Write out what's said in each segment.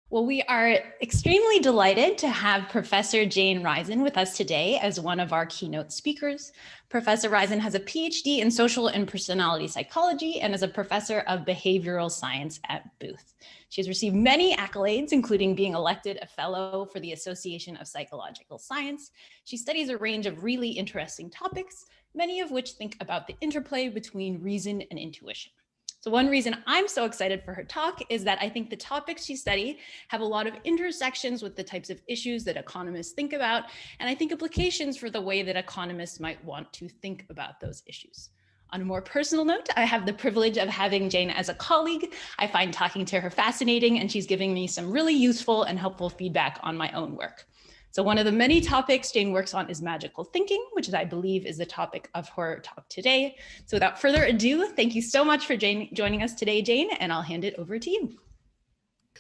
Well, we are extremely delighted to have Professor Jane Risen with us today as one of our keynote speakers. Professor Risen has a PhD in social and personality psychology and is a professor of behavioral science at Booth. She has received many accolades, including being elected a fellow for the Association of Psychological Science. She studies a range of really interesting topics, many of which think about the interplay between reason and intuition. So one reason I'm so excited for her talk is that I think the topics she studied have a lot of intersections with the types of issues that economists think about, and I think implications for the way that economists might want to think about those issues. On a more personal note, I have the privilege of having Jane as a colleague. I find talking to her fascinating, and she's giving me some really useful and helpful feedback on my own work. So one of the many topics Jane works on is magical thinking, which I believe is the topic of her talk today. So without further ado, thank you so much for joining us today, Jane, and I'll hand it over to you.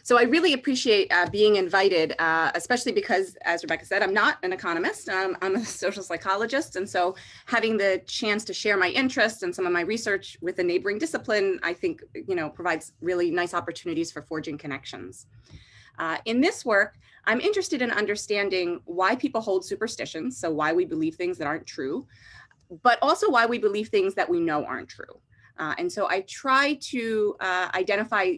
So I really appreciate being invited, especially because, as Rebecca said, I'm not an economist. I'm a social psychologist. And so having the chance to share my interests and some of my research with a neighboring discipline, I think, provides really nice opportunities for forging connections. In this work, I'm interested in understanding why people hold superstitions, so why we believe things that aren't true, but also why we believe things that we know aren't true. And so I try to identify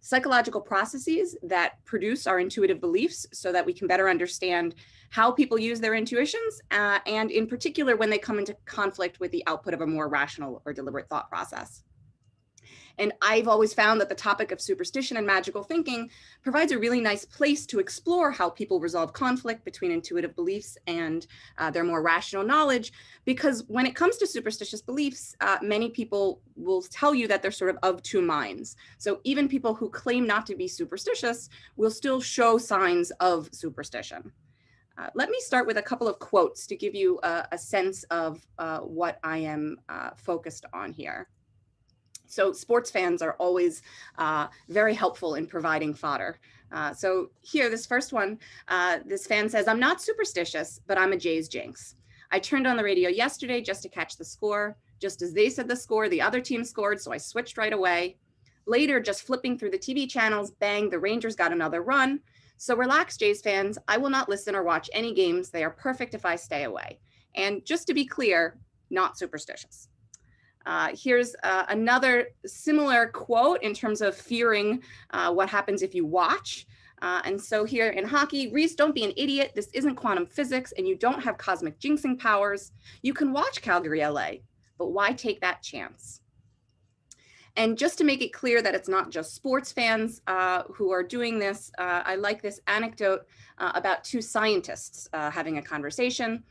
psychological processes that produce our intuitive beliefs so that we can better understand how people use their intuitions, and in particular, when they come into conflict with the output of a more rational or deliberate thought process. And I've always found that the topic of superstition and magical thinking provides a really nice place to explore how people resolve conflict between intuitive beliefs and their more rational knowledge. Because when it comes to superstitious beliefs, many people will tell you that they're sort of two minds. So even people who claim not to be superstitious will still show signs of superstition. Let me start with a couple of quotes to give you a sense of what I am focused on here. So sports fans are always very helpful in providing fodder. So here, this first one, this fan says, "I'm not superstitious, but I'm a Jays jinx. I turned on the radio yesterday just to catch the score. Just as they said the score, the other team scored, so I switched right away. Later, just flipping through the TV channels, bang, the Rangers got another run. So relax, Jays fans. I will not listen or watch any games. They are perfect if I stay away." And just to be clear, not superstitious. Here's another similar quote in terms of fearing what happens if you watch. And so here in hockey, "Reese, don't be an idiot. This isn't quantum physics and you don't have cosmic jinxing powers. You can watch Calgary, LA, but why take that chance?" And just to make it clear that it's not just sports fans who are doing this, I like this anecdote about two scientists having a conversation.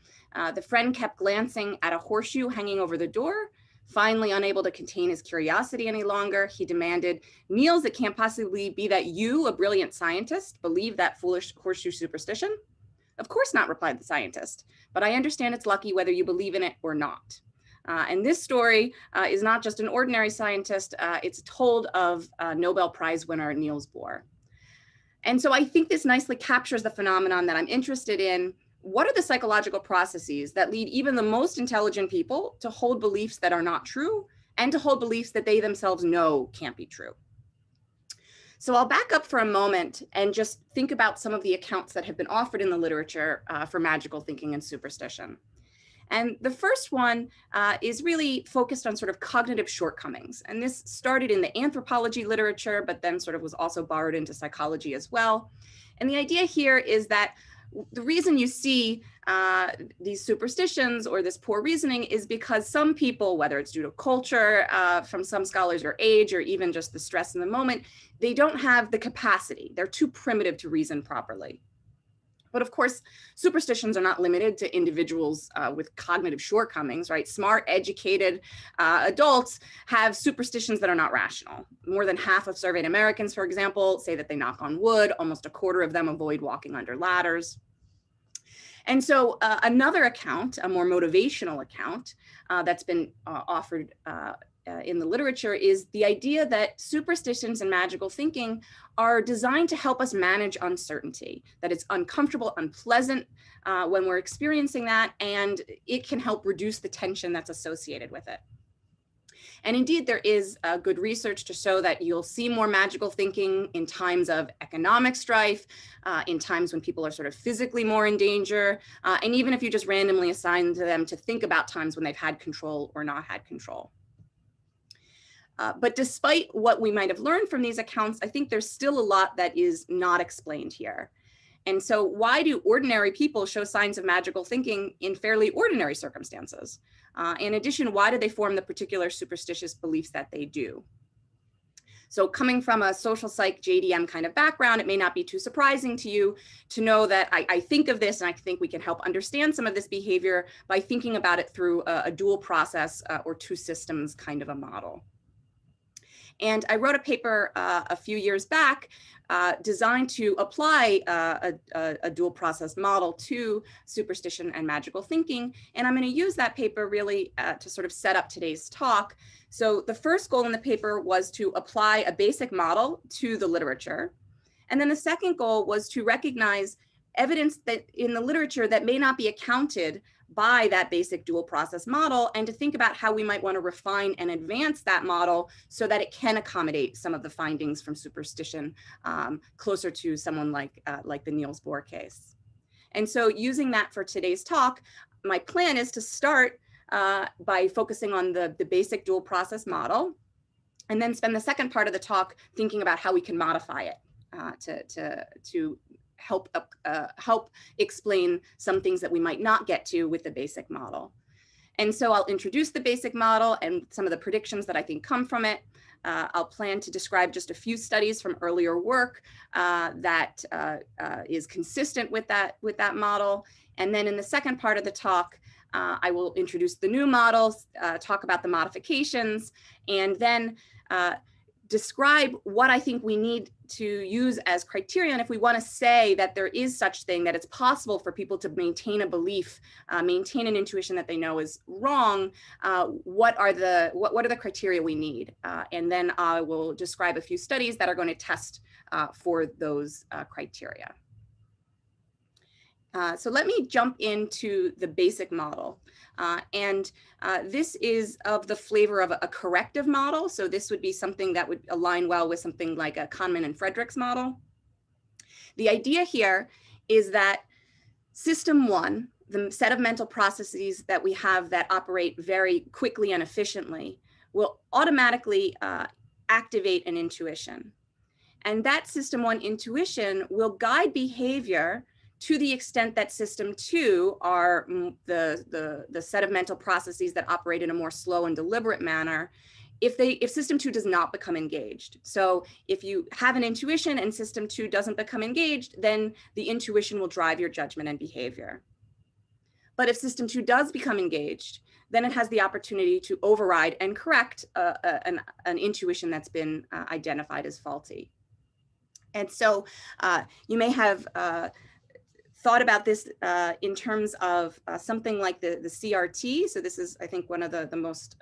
The friend kept glancing at a horseshoe hanging over the door. Finally, unable to contain his curiosity any longer, he demanded, "Niels, it can't possibly be that you, a brilliant scientist, believe that foolish horseshoe superstition?" "Of course not," replied the scientist, "but I understand it's lucky whether you believe in it or not." And this story is not just an ordinary scientist, it's told of Nobel Prize winner Niels Bohr. And so I think this nicely captures the phenomenon that I'm interested in. What are the psychological processes that lead even the most intelligent people to hold beliefs that are not true and to hold beliefs that they themselves know can't be true? So I'll back up for a moment and just think about some of the accounts that have been offered in the literature for magical thinking and superstition. And the first one is really focused on sort of cognitive shortcomings. And this started in the anthropology literature, but then sort of was also borrowed into psychology as well. And the idea here is that the reason you see these superstitions or this poor reasoning is because some people, whether it's due to culture, from some scholars, or age, or even just the stress in the moment, they don't have the capacity. They're too primitive to reason properly. But of course, superstitions are not limited to individuals with cognitive shortcomings, right? Smart, educated adults have superstitions that are not rational. More than half of surveyed Americans, for example, say that they knock on wood. Almost a quarter of them avoid walking under ladders. And so another account, a more motivational account that's been offered in the literature is the idea that superstitions and magical thinking are designed to help us manage uncertainty, that it's uncomfortable, unpleasant when we're experiencing that, and it can help reduce the tension that's associated with it. And indeed, there is good research to show that you'll see more magical thinking in times of economic strife, in times when people are sort of physically more in danger, and even if you just randomly assign to them to think about times when they've had control or not had control. But despite what we might have learned from these accounts, I think there's still a lot that is not explained here. And so why do ordinary people show signs of magical thinking in fairly ordinary circumstances? In addition, why do they form the particular superstitious beliefs that they do? So coming from a social psych JDM kind of background, it may not be too surprising to you to know that I think of this, and I think we can help understand some of this behavior by thinking about it through a dual process or two systems kind of a model. And I wrote a paper a few years back designed to apply a dual process model to superstition and magical thinking. And I'm going to use that paper really to sort of set up today's talk. So the first goal in the paper was to apply a basic model to the literature. And then the second goal was to recognize evidence that in the literature that may not be accounted by that basic dual process model, and to think about how we might want to refine and advance that model so that it can accommodate some of the findings from superstition closer to someone like the Niels Bohr case. And so using that for today's talk, my plan is to start by focusing on the basic dual process model, and then spend the second part of the talk thinking about how we can modify it to help explain some things that we might not get to with the basic model. And so I'll introduce the basic model and some of the predictions that I think come from it. I'll plan to describe just a few studies from earlier work that is consistent with that model. And then in the second part of the talk, I will introduce the new models, talk about the modifications, and then describe what I think we need to use as criterion if we want to say that there is such thing, that it's possible for people to maintain a belief, maintain an intuition that they know is wrong. What are the criteria we need? And then I will describe a few studies that are going to test for those criteria. So let me jump into the basic model. This is of the flavor of a corrective model. So this would be something that would align well with something like a Kahneman and Frederick's model. The idea here is that system one, the set of mental processes that we have that operate very quickly and efficiently, will automatically activate an intuition. And that system one intuition will guide behavior to the extent that system two are the set of mental processes that operate in a more slow and deliberate manner, if system two does not become engaged. So if you have an intuition and system two doesn't become engaged, then the intuition will drive your judgment and behavior. But if system two does become engaged, then it has the opportunity to override and correct an intuition that's been identified as faulty. And so you may have thought about this in terms of something like the CRT. So this is, I think, one of the most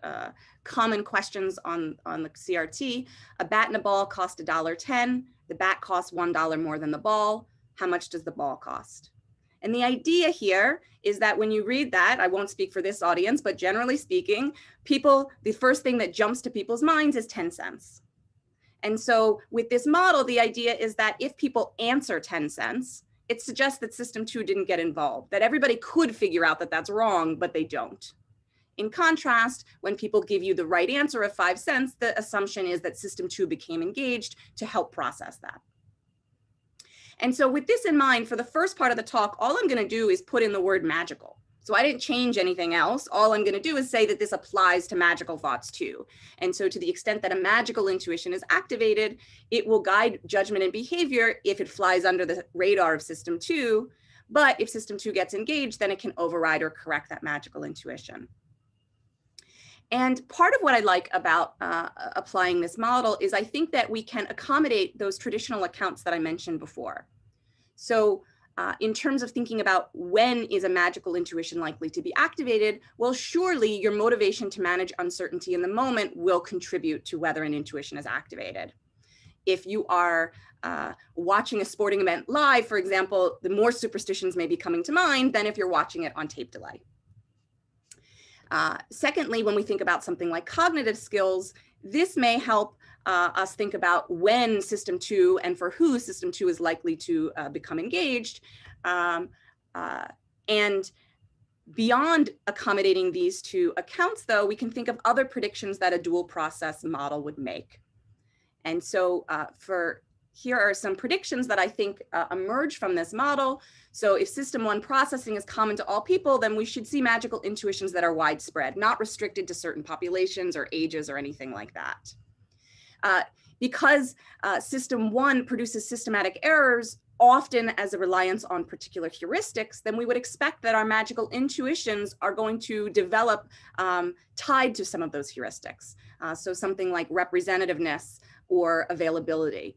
common questions on the CRT. A bat and a ball cost $1.10. The bat costs $1 more than the ball. How much does the ball cost? And the idea here is that when you read that, I won't speak for this audience, but generally speaking, the first thing that jumps to people's minds is 10 cents. And so with this model, the idea is that if people answer 10 cents, it suggests that system two didn't get involved, that everybody could figure out that that's wrong, but they don't. In contrast, when people give you the right answer of 5 cents, the assumption is that system two became engaged to help process that. And so with this in mind, for the first part of the talk, all I'm going to do is put in the word magical. So I didn't change anything else. All I'm going to do is say that this applies to magical thoughts too. And so to the extent that a magical intuition is activated, it will guide judgment and behavior if it flies under the radar of system two. But if system two gets engaged, then it can override or correct that magical intuition. And part of what I like about applying this model is I think that we can accommodate those traditional accounts that I mentioned before. So in terms of thinking about when is a magical intuition likely to be activated, well, surely your motivation to manage uncertainty in the moment will contribute to whether an intuition is activated. If you are watching a sporting event live, for example, the more superstitions may be coming to mind than if you're watching it on tape delay. Secondly, when we think about something like cognitive skills, this may help us think about when system 2 and for who system 2 is likely to become engaged. And beyond accommodating these two accounts, though, we can think of other predictions that a dual process model would make. And so here are some predictions that I think emerge from this model. So if system 1 processing is common to all people, then we should see magical intuitions that are widespread, not restricted to certain populations or ages or anything like that. Because system 1 produces systematic errors, often as a reliance on particular heuristics, then we would expect that our magical intuitions are going to develop tied to some of those heuristics. So something like representativeness or availability.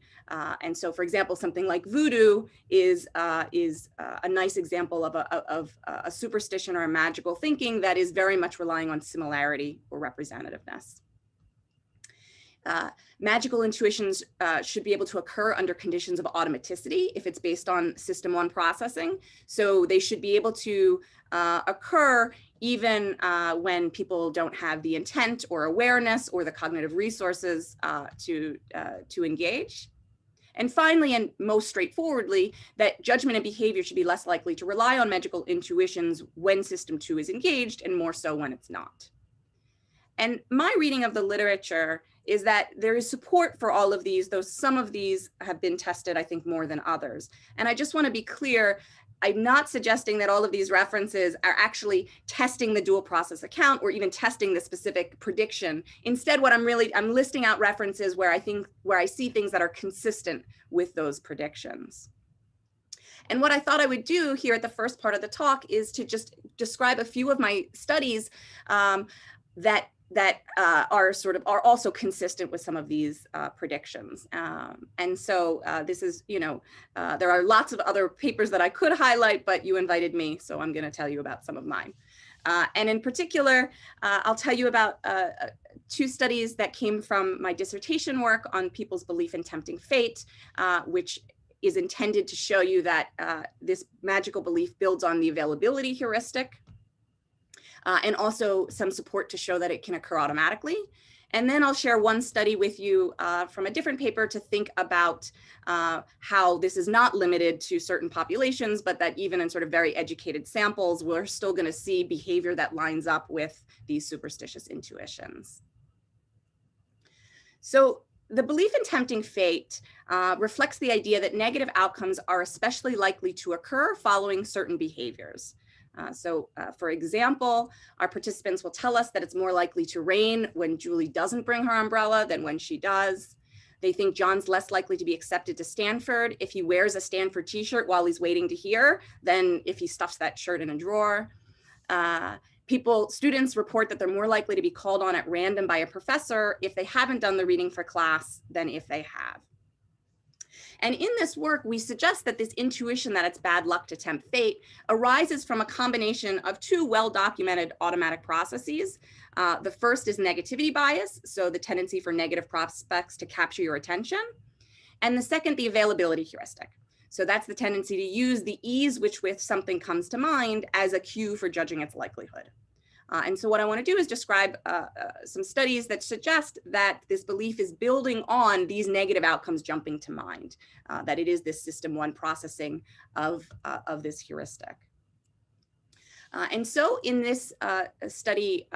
And so, for example, something like voodoo is a nice example of a superstition or a magical thinking that is very much relying on similarity or representativeness. Magical intuitions should be able to occur under conditions of automaticity if it's based on system 1 processing. So they should be able to occur even when people don't have the intent or awareness or the cognitive resources to engage. And finally, and most straightforwardly, that judgment and behavior should be less likely to rely on magical intuitions when system 2 is engaged and more so when it's not. And my reading of the literature is that there is support for all of these, though some of these have been tested, I think, more than others. And I just want to be clear, I'm not suggesting that all of these references are actually testing the dual process account or even testing the specific prediction. Instead, what I'm listing out references where I see things that are consistent with those predictions. And what I thought I would do here at the first part of the talk is to just describe a few of my studies that are also consistent with some of these predictions. And so this is, there are lots of other papers that I could highlight, but you invited me, so I'm going to tell you about some of mine. And in particular, I'll tell you about 2 studies that came from my dissertation work on people's belief in tempting fate, which is intended to show you that this magical belief builds on the availability heuristic. And also some support to show that it can occur automatically. And then I'll share one study with you from a different paper to think about how this is not limited to certain populations, but that even in sort of very educated samples, we're still going to see behavior that lines up with these superstitious intuitions. So the belief in tempting fate reflects the idea that negative outcomes are especially likely to occur following certain behaviors. For example, our participants will tell us that it's more likely to rain when Julie doesn't bring her umbrella than when she does. They think John's less likely to be accepted to Stanford if he wears a Stanford t-shirt while he's waiting to hear than if he stuffs that shirt in a drawer. Students report that they're more likely to be called on at random by a professor if they haven't done the reading for class than if they have. And in this work, we suggest that this intuition that it's bad luck to tempt fate arises from a combination of 2 well-documented automatic processes. The first is negativity bias, so the tendency for negative prospects to capture your attention. And the second, the availability heuristic. So that's the tendency to use the ease with which something comes to mind as a cue for judging its likelihood. And so what I want to do is describe some studies that suggest that this belief is building on these negative outcomes jumping to mind, that it is this system 1 processing of this heuristic. And so in this study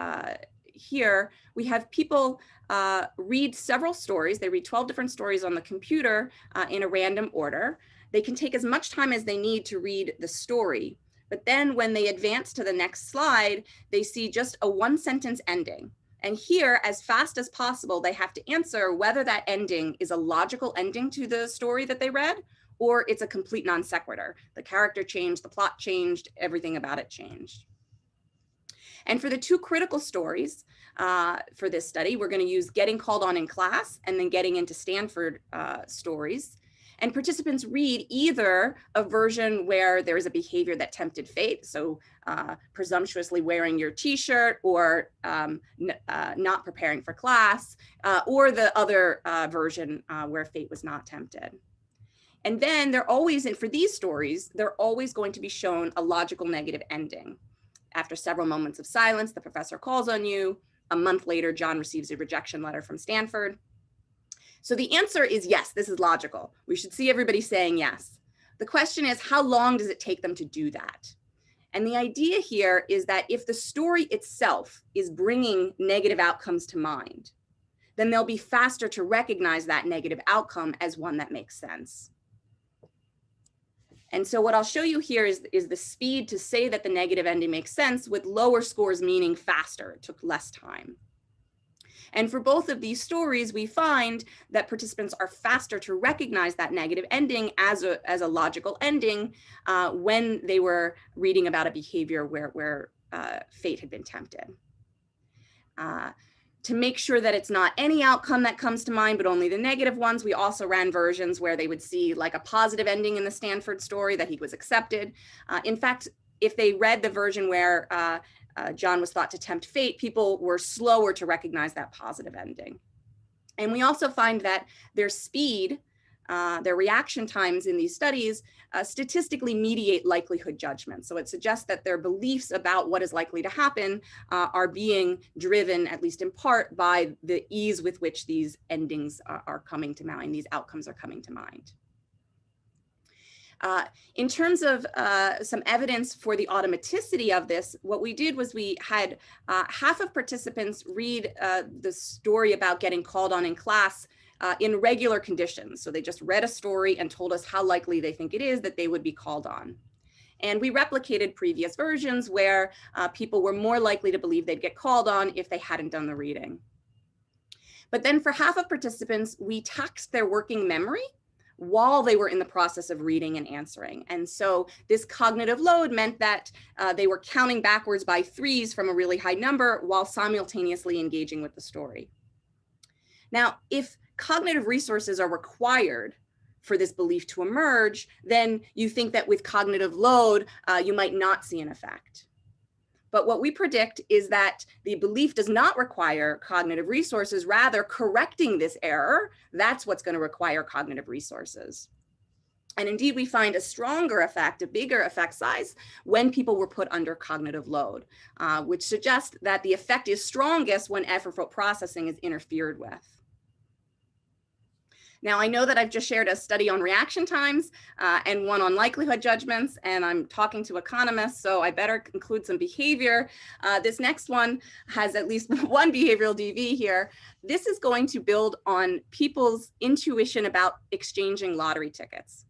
here, we have people read several stories. They read 12 different stories on the computer in a random order. They can take as much time as they need to read the story. But then when they advance to the next slide, they see just a 1-sentence ending. And here, as fast as possible, they have to answer whether that ending is a logical ending to the story that they read, or it's a complete non sequitur. The character changed, the plot changed, everything about it changed. And for the 2 critical stories for this study, we're going to use getting called on in class and then getting into Stanford stories. And participants read either a version where there is a behavior that tempted fate, so presumptuously wearing your t-shirt or not preparing for class, or the other version where fate was not tempted. And then they're always, and for these stories, they're always going to be shown a logical negative ending. After several moments of silence, the professor calls on you. A month later, John receives a rejection letter from Stanford. So the answer is yes, this is logical. We should see everybody saying yes. The question is, how long does it take them to do that? And the idea here is that if the story itself is bringing negative outcomes to mind, then they'll be faster to recognize that negative outcome as one that makes sense. And so what I'll show you here is the speed to say that the negative ending makes sense, with lower scores meaning faster. It took less time. And for both of these stories, we find that participants are faster to recognize that negative ending as a logical ending when they were reading about a behavior where fate had been tempted. To make sure that it's not any outcome that comes to mind, but only the negative ones, we also ran versions where they would see like a positive ending in the Stanford story, that he was accepted. In fact, if they read the version where John was thought to tempt fate, people were slower to recognize that positive ending. And we also find that their speed, their reaction times in these studies statistically mediate likelihood judgment. So it suggests that their beliefs about what is likely to happen are being driven, at least in part, by the ease with which these endings are coming to mind, these outcomes are coming to mind. In terms of some evidence for the automaticity of this, what we did was we had half of participants read the story about getting called on in class in regular conditions. So they just read a story and told us how likely they think it is that they would be called on. And we replicated previous versions where people were more likely to believe they'd get called on if they hadn't done the reading. But then for half of participants, we taxed their working memory while they were in the process of reading and answering. And so this cognitive load meant that they were counting backwards by threes from a really high number while simultaneously engaging with the story. Now, if cognitive resources are required for this belief to emerge, then you think that with cognitive load, you might not see an effect. But what we predict is that the belief does not require cognitive resources, rather correcting this error, that's what's going to require cognitive resources. And indeed, we find a stronger effect, a bigger effect size, when people were put under cognitive load, which suggests that the effect is strongest when effortful processing is interfered with. Now, I know that I've just shared a study on reaction times and one on likelihood judgments, and I'm talking to economists, so I better include some behavior. This next one has at least one behavioral DV here. This is going to build on people's intuition about exchanging lottery tickets.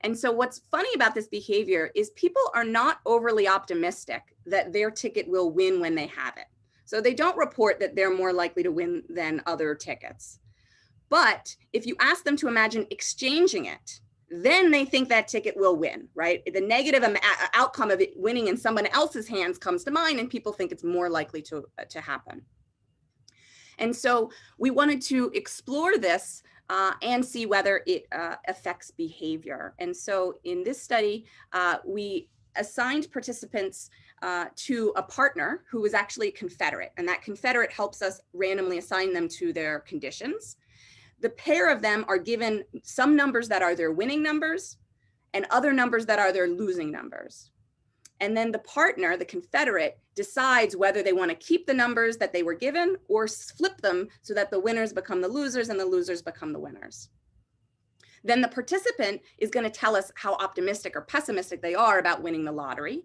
And so what's funny about this behavior is people are not overly optimistic that their ticket will win when they have it. So they don't report that they're more likely to win than other tickets. But if you ask them to imagine exchanging it, then they think that ticket will win, right? The negative outcome of it winning in someone else's hands comes to mind, and people think it's more likely to happen. And so we wanted to explore this and see whether it affects behavior. And so in this study, we assigned participants to a partner who was actually a confederate, and that confederate helps us randomly assign them to their conditions. The pair of them are given some numbers that are their winning numbers and other numbers that are their losing numbers. And then the partner, the confederate, decides whether they want to keep the numbers that they were given or flip them so that the winners become the losers and the losers become the winners. Then the participant is going to tell us how optimistic or pessimistic they are about winning the lottery.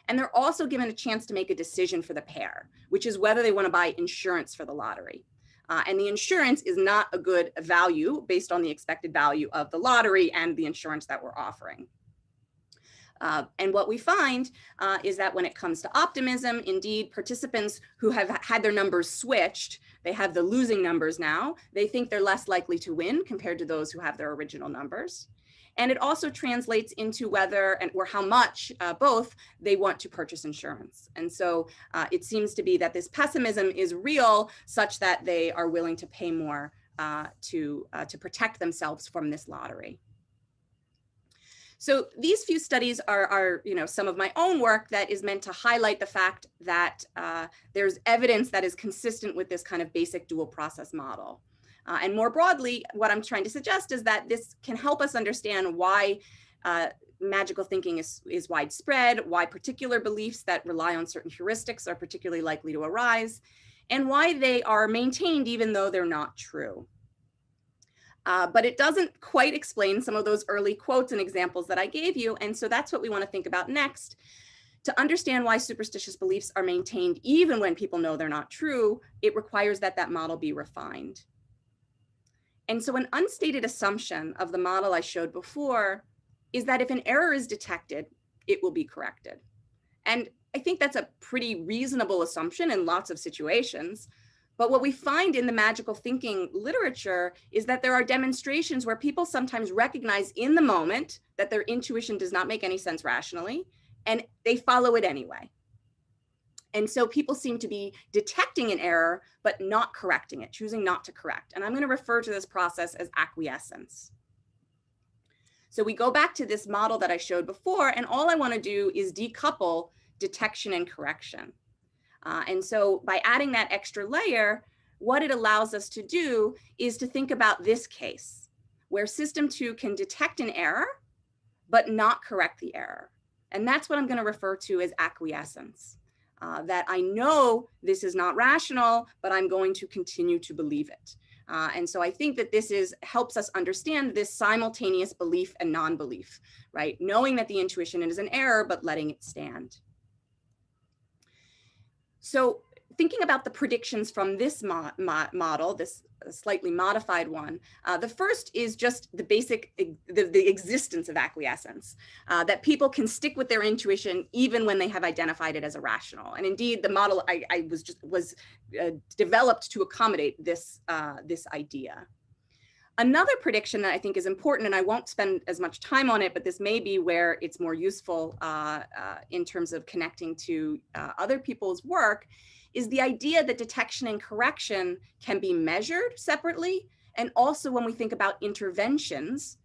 And they're also given a chance to make a decision for the pair, which is whether they want to buy insurance for the lottery. And the insurance is not a good value based on the expected value of the lottery and the insurance that we're offering. And what we find is that when it comes to optimism, indeed, participants who have had their numbers switched, they have the losing numbers now, they think they're less likely to win compared to those who have their original numbers. And it also translates into whether or how much both they want to purchase insurance. And so it seems to be that this pessimism is real, such that they are willing to pay more to protect themselves from this lottery. So these few studies are some of my own work that is meant to highlight the fact that there's evidence that is consistent with this kind of basic dual process model. And more broadly, what I'm trying to suggest is that this can help us understand why magical thinking is widespread, why particular beliefs that rely on certain heuristics are particularly likely to arise, and why they are maintained even though they're not true. But it doesn't quite explain some of those early quotes and examples that I gave you. And so that's what we want to think about next. To understand why superstitious beliefs are maintained even when people know they're not true, it requires that that model be refined. And so an unstated assumption of the model I showed before is that if an error is detected, it will be corrected. And I think that's a pretty reasonable assumption in lots of situations. But what we find in the magical thinking literature is that there are demonstrations where people sometimes recognize in the moment that their intuition does not make any sense rationally, and they follow it anyway. And so people seem to be detecting an error, but not correcting it, choosing not to correct. And I'm going to refer to this process as acquiescence. So we go back to this model that I showed before, and all I want to do is decouple detection and correction. And so by adding that extra layer, what it allows us to do is to think about this case, where system 2 can detect an error, but not correct the error. And that's what I'm going to refer to as acquiescence. That I know this is not rational, but I'm going to continue to believe it. And so I think that this helps us understand this simultaneous belief and non-belief, right? Knowing that the intuition is an error, but letting it stand. So thinking about the predictions from this model, this slightly modified one, the first is just the basic, the existence of acquiescence, that people can stick with their intuition even when they have identified it as irrational. And indeed, the model was developed to accommodate this, this idea. Another prediction that I think is important, and I won't spend as much time on it, but this may be where it's more useful in terms of connecting to other people's work, is the idea that detection and correction can be measured separately. And also when we think about interventions,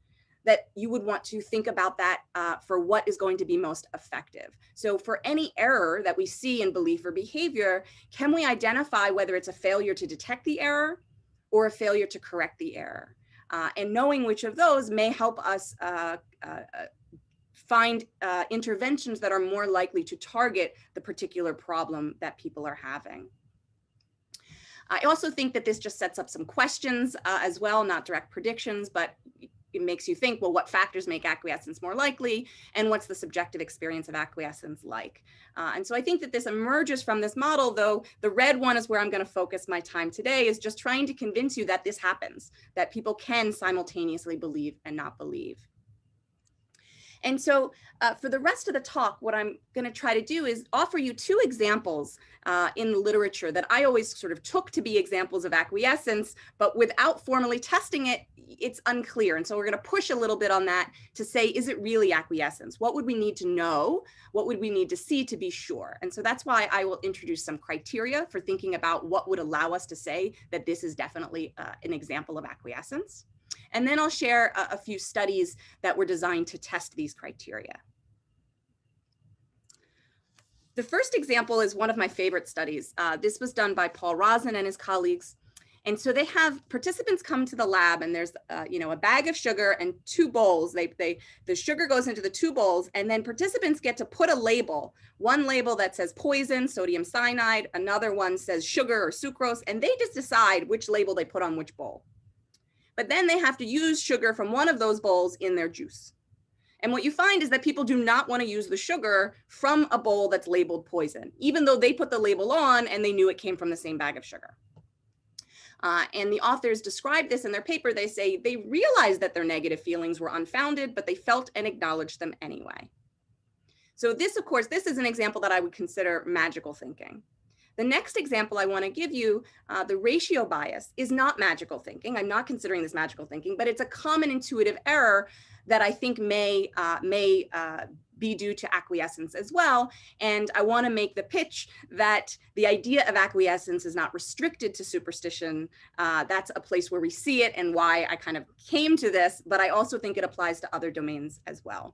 that you would want to think about that for what is going to be most effective. So for any error that we see in belief or behavior, can we identify whether it's a failure to detect the error or a failure to correct the error? And knowing which of those may help us find interventions that are more likely to target the particular problem that people are having. I also think that this just sets up some questions as well, not direct predictions, but it makes you think, well, what factors make acquiescence more likely, and what's the subjective experience of acquiescence like? And so I think that this emerges from this model, though the red one is where I'm going to focus my time today, is just trying to convince you that this happens, that people can simultaneously believe and not believe. And so for the rest of the talk, what I'm going to try to do is offer you two examples in the literature that I always sort of took to be examples of acquiescence, but without formally testing it, it's unclear. And so we're going to push a little bit on that to say, is it really acquiescence? What would we need to know? What would we need to see to be sure? And so that's why I will introduce some criteria for thinking about what would allow us to say that this is definitely an example of acquiescence. And then I'll share a few studies that were designed to test these criteria. The first example is one of my favorite studies. This was done by Paul Rosen and his colleagues. And so they have participants come to the lab, and there's a bag of sugar and two bowls. The sugar goes into the two bowls, and then participants get to put a label. One label that says poison, sodium cyanide, another one says sugar or sucrose, and they just decide which label they put on which bowl. But then they have to use sugar from one of those bowls in their juice. And what you find is that people do not want to use the sugar from a bowl that's labeled poison, even though they put the label on and they knew it came from the same bag of sugar. And the authors describe this in their paper. They say they realized that their negative feelings were unfounded, but they felt and acknowledged them anyway. So this, of course, this is an example that I would consider magical thinking. The next example I want to give you, the ratio bias, is not magical thinking. I'm not considering this magical thinking, but it's a common intuitive error that I think may be due to acquiescence as well. And I want to make the pitch that the idea of acquiescence is not restricted to superstition. That's a place where we see it and why I kind of came to this, but I also think it applies to other domains as well.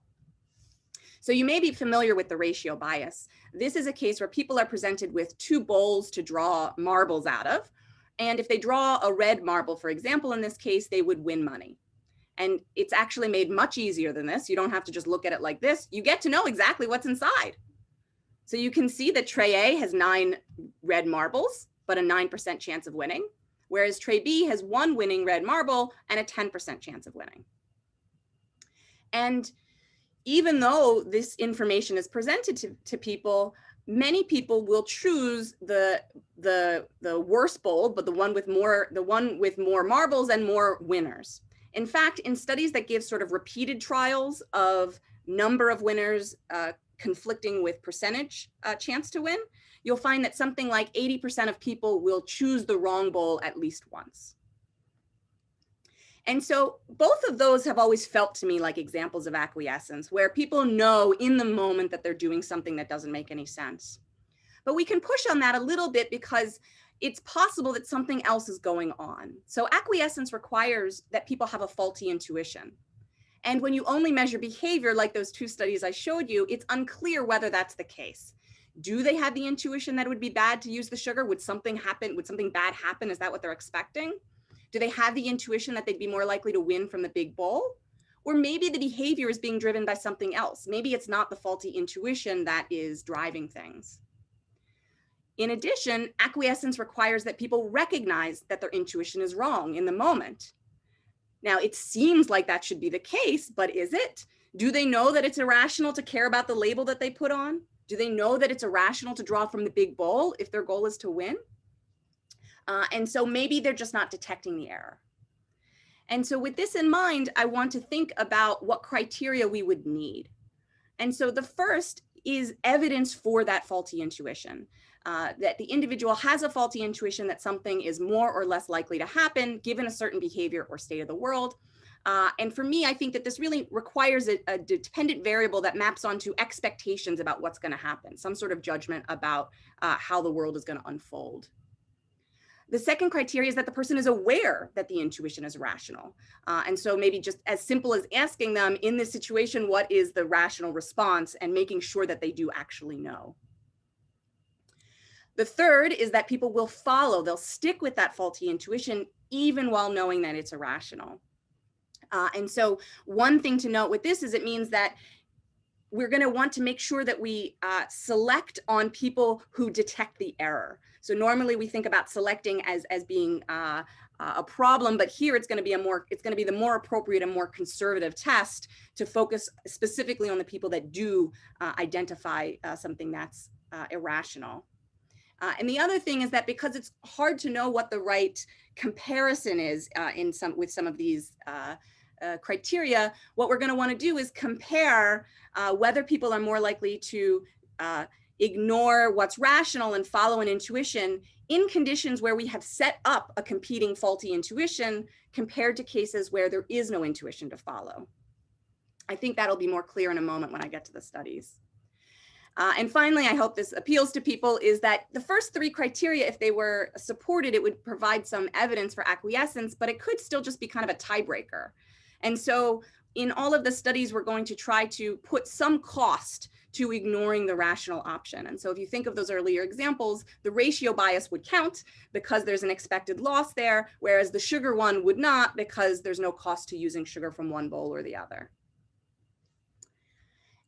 So you may be familiar with the ratio bias. This is a case where people are presented with two bowls to draw marbles out of. And if they draw a red marble, for example, in this case, they would win money. And it's actually made much easier than this. You don't have to just look at it like this. You get to know exactly what's inside. So you can see that tray A has 9 red marbles, but a 9% chance of winning, whereas tray B has 1 winning red marble and a 10% chance of winning. And even though this information is presented to people, many people will choose the worst bowl, but the one with more marbles and more winners. In fact, in studies that give sort of repeated trials of number of winners conflicting with percentage chance to win, you'll find that something like 80% of people will choose the wrong bowl at least once. And so both of those have always felt to me like examples of acquiescence, where people know in the moment that they're doing something that doesn't make any sense. But we can push on that a little bit because it's possible that something else is going on. So acquiescence requires that people have a faulty intuition. And when you only measure behavior, like those 2 studies I showed you, it's unclear whether that's the case. Do they have the intuition that it would be bad to use the sugar? Would something happen? Would something bad happen? Is that what they're expecting? Do they have the intuition that they'd be more likely to win from the big bowl? Or maybe the behavior is being driven by something else. Maybe it's not the faulty intuition that is driving things. In addition, acquiescence requires that people recognize that their intuition is wrong in the moment. Now, it seems like that should be the case, but is it? Do they know that it's irrational to care about the label that they put on? Do they know that it's irrational to draw from the big bowl if their goal is to win? And so maybe they're just not detecting the error. And so with this in mind, I want to think about what criteria we would need. And so the first is evidence for that faulty intuition, that the individual has a faulty intuition that something is more or less likely to happen given a certain behavior or state of the world. And for me, I think that this really requires a dependent variable that maps onto expectations about what's going to happen, some sort of judgment about how the world is going to unfold. The second criteria is that the person is aware that the intuition is rational. And so maybe just as simple as asking them in this situation, what is the rational response, and making sure that they do actually know. The third is that people will follow, they'll stick with that faulty intuition even while knowing that it's irrational. And so one thing to note with this is it means that we're going to want to make sure that we select on people who detect the error. So normally we think about selecting as being a problem, but here it's going to be the more appropriate and more conservative test to focus specifically on the people that do identify something that's irrational. And the other thing is that because it's hard to know what the right comparison is with some of these criteria, what we're going to want to do is compare whether people are more likely to ignore what's rational and follow an intuition in conditions where we have set up a competing faulty intuition compared to cases where there is no intuition to follow. I think that'll be more clear in a moment when I get to the studies. And finally, I hope this appeals to people, is that the first 3 criteria, if they were supported, it would provide some evidence for acquiescence, but it could still just be kind of a tiebreaker. And so in all of the studies, we're going to try to put some cost to ignoring the rational option. And so if you think of those earlier examples, the ratio bias would count because there's an expected loss there, whereas the sugar one would not because there's no cost to using sugar from one bowl or the other.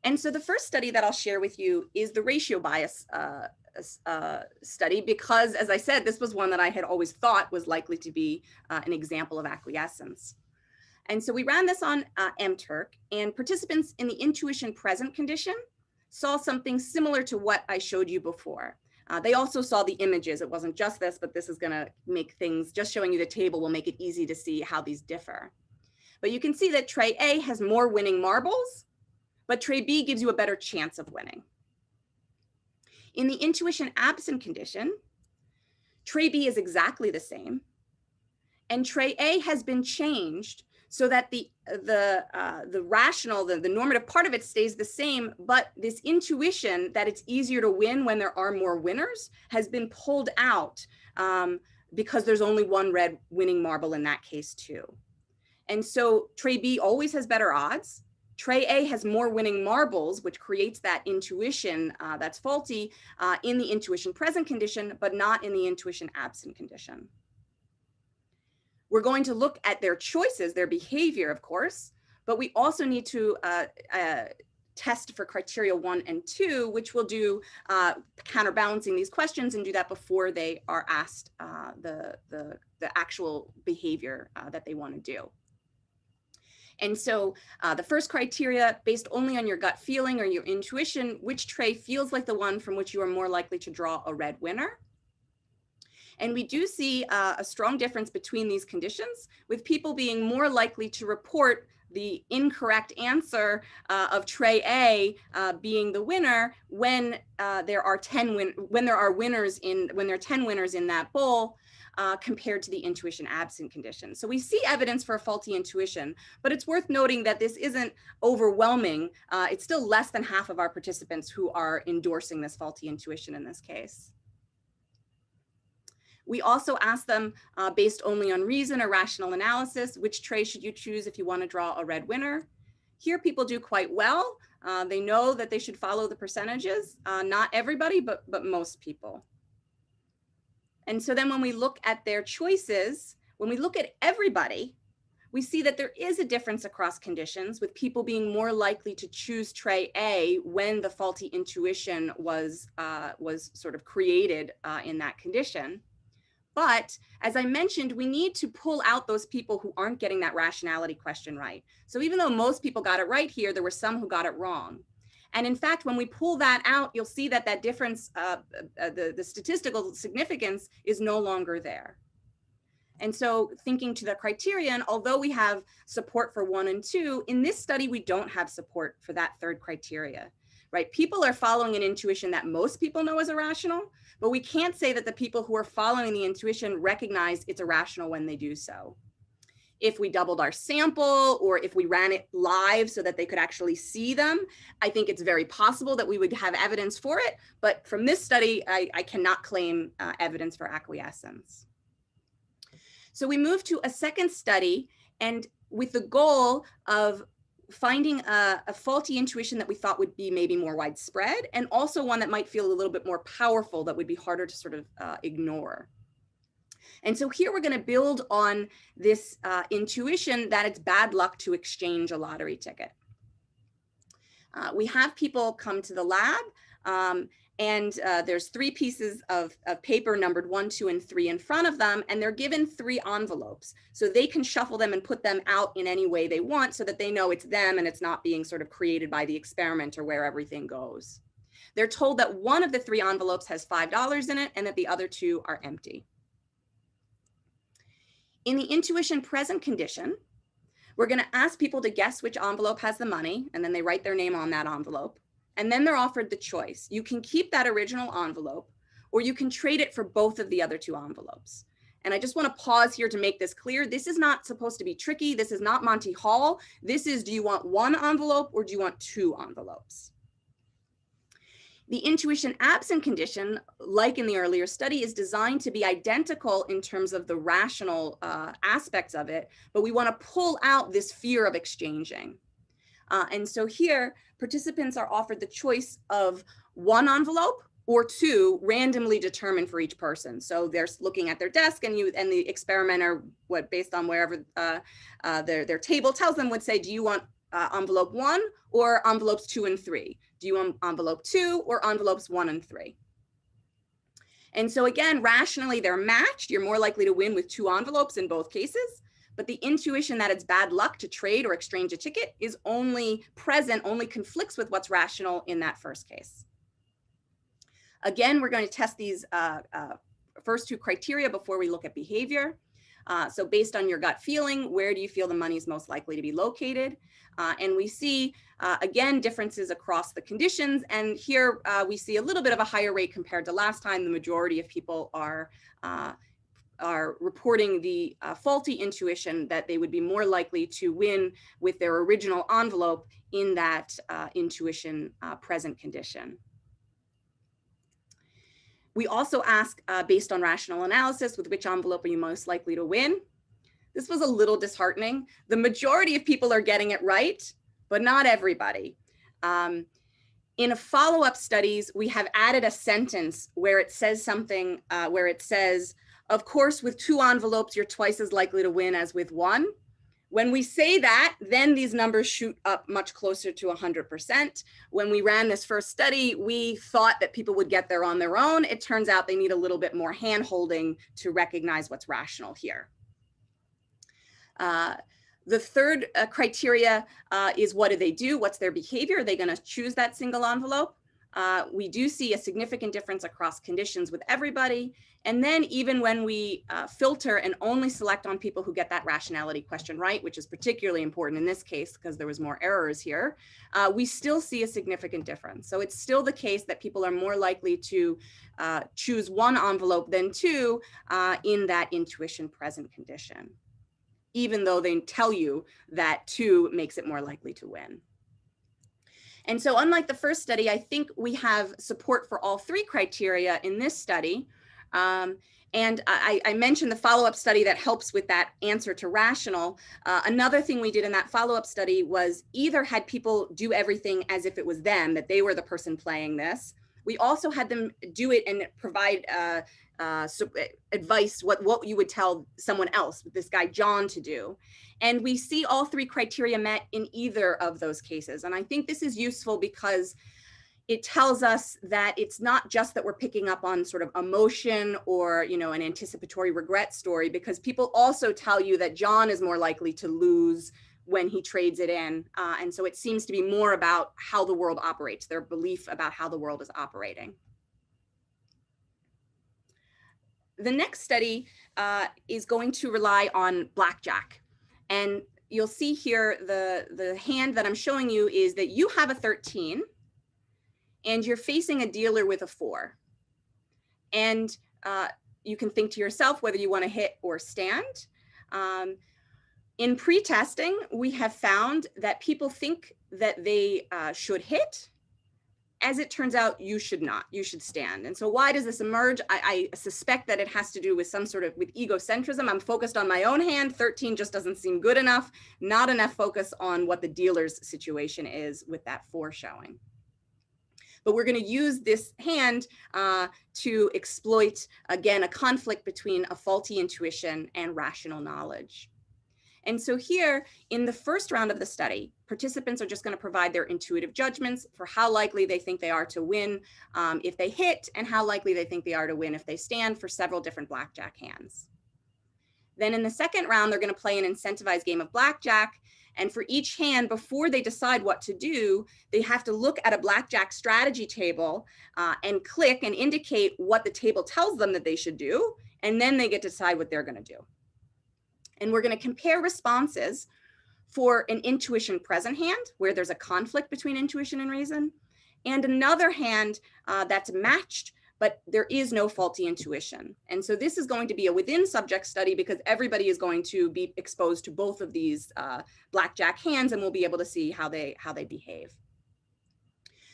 And so the first study that I'll share with you is the ratio bias study, because as I said, this was one that I had always thought was likely to be an example of acquiescence. And so we ran this on mTurk, and participants in the intuition present condition saw something similar to what I showed you before. They also saw the images. It wasn't just this, but this is going to make things, just showing you the table will make it easy to see how these differ. But you can see that tray A has more winning marbles, but tray B gives you a better chance of winning. In the intuition absent condition, tray B is exactly the same, and tray A has been changed so that the rational, the normative part of it stays the same, but this intuition that it's easier to win when there are more winners has been pulled out because there's only one red winning marble in that case too. And so tray B always has better odds. Tray A has more winning marbles, which creates that intuition that's faulty in the intuition present condition, but not in the intuition absent condition. We're going to look at their choices, their behavior, of course, but we also need to test for criteria 1 and 2, which will do counterbalancing these questions and do that before they are asked the actual behavior that they want to do. And so the first criteria, based only on your gut feeling or your intuition, which tray feels like the one from which you are more likely to draw a red winner? And we do see a strong difference between these conditions, with people being more likely to report the incorrect answer of tray A being the winner when there are 10 winners in that bowl compared to the intuition absent condition. So we see evidence for a faulty intuition, but it's worth noting that this isn't overwhelming. It's still less than half of our participants who are endorsing this faulty intuition in this case. We also ask them, based only on reason or rational analysis, which tray should you choose if you want to draw a red winner? Here, people do quite well. They know that they should follow the percentages. Not everybody, but most people. And so then when we look at their choices, when we look at everybody, we see that there is a difference across conditions, with people being more likely to choose tray A when the faulty intuition was sort of created in that condition. But as I mentioned, we need to pull out those people who aren't getting that rationality question right. So even though most people got it right here, there were some who got it wrong. And in fact, when we pull that out, you'll see that that difference, the statistical significance is no longer there. And so thinking to the criterion, although we have support for 1 and 2, in this study, we don't have support for that third criteria, right? People are following an intuition that most people know is irrational, but we can't say that the people who are following the intuition recognize it's irrational when they do so. If we doubled our sample, or if we ran it live so that they could actually see them, I think it's very possible that we would have evidence for it. But from this study, I cannot claim evidence for acquiescence. So we moved to a second study, and with the goal of finding a faulty intuition that we thought would be maybe more widespread, and also one that might feel a little bit more powerful, that would be harder to sort of ignore. And so here we're going to build on this intuition that it's bad luck to exchange a lottery ticket. We have people come to the lab, and there's 3 pieces of paper numbered 1, 2, and 3 in front of them, and they're given 3 envelopes. So they can shuffle them and put them out in any way they want, so that they know it's them and it's not being sort of created by the experiment or where everything goes. They're told that one of the 3 envelopes has $5 in it and that the other 2 are empty. In the intuition present condition, we're going to ask people to guess which envelope has the money, and then they write their name on that envelope. And then they're offered the choice. You can keep that original envelope, or you can trade it for both of the other 2 envelopes. And I just want to pause here to make this clear. This is not supposed to be tricky. This is not Monty Hall. This is, do you want 1 envelope or do you want 2 envelopes? The intuition absent condition, like in the earlier study, is designed to be identical in terms of the rational aspects of it, but we want to pull out this fear of exchanging. And so here, participants are offered the choice of 1 envelope or 2 randomly determined for each person. So they're looking at their desk, and the experimenter, based on wherever their table tells them, would say, do you want envelope 1 or envelopes 2 and 3? Do you want envelope 2 or envelopes 1 and 3? And so again, rationally, they're matched. You're more likely to win with 2 envelopes in both cases. But the intuition that it's bad luck to trade or exchange a ticket is only present, only conflicts with what's rational in that first case. Again, we're going to test these first 2 criteria before we look at behavior. So based on your gut feeling, where do you feel the money is most likely to be located? And we see, again, differences across the conditions. And here we see a little bit of a higher rate compared to last time. The majority of people are reporting the faulty intuition that they would be more likely to win with their original envelope in that intuition present condition. We also ask, based on rational analysis, with which envelope are you most likely to win? This was a little disheartening. The majority of people are getting it right, but not everybody. In a follow-up studies, we have added a sentence where it says something, where it says, Of course, with 2 envelopes, you're twice as likely to win as with 1. When we say that, then these numbers shoot up much closer to 100%. When we ran this first study, we thought that people would get there on their own. It turns out they need a little bit more hand-holding to recognize what's rational here. The third criteria is, what do they do? What's their behavior? Are they going to choose that single envelope? We do see a significant difference across conditions with everybody. And then even when we filter and only select on people who get that rationality question right, which is particularly important in this case because there was more errors here, we still see a significant difference. So it's still the case that people are more likely to choose 1 envelope than 2 in that intuition present condition, even though they tell you that 2 makes it more likely to win. And so unlike the first study, I think we have support for all 3 criteria in this study. And I mentioned the follow-up study that helps with that answer to rational. Another thing we did in that follow-up study was either had people do everything as if it was them, that they were the person playing this. We also had them do it and provide advice, what you would tell someone else, this guy John, to do. And we see all 3 criteria met in either of those cases. And I think this is useful because it tells us that it's not just that we're picking up on sort of emotion or, you know, an anticipatory regret story, because people also tell you that John is more likely to lose when he trades it in. And so it seems to be more about how the world operates, their belief about how the world is operating. The next study is going to rely on blackjack. And you'll see here the hand that I'm showing you is that you have a 13 and you're facing a dealer with a 4. And you can think to yourself whether you want to hit or stand. In pre-testing, we have found that people think that they should hit. As it turns out, you should not, you should stand. And so why does this emerge? I suspect that it has to do with some sort of with egocentrism. I'm focused on my own hand. 13 just doesn't seem good enough. Not enough focus on what the dealer's situation is with that 4 showing. But we're going to use this hand to exploit, again, a conflict between a faulty intuition and rational knowledge. And so here in the first round of the study, participants are just going to provide their intuitive judgments for how likely they think they are to win if they hit, and how likely they think they are to win if they stand, for several different blackjack hands. Then in the second round, they're going to play an incentivized game of blackjack. And for each hand, before they decide what to do, they have to look at a blackjack strategy table and click and indicate what the table tells them that they should do. And then they get to decide what they're going to do. And we're going to compare responses for an intuition present hand, where there's a conflict between intuition and reason, and another hand that's matched, but there is no faulty intuition. And so this is going to be a within subject study, because everybody is going to be exposed to both of these blackjack hands, and we'll be able to see how they behave.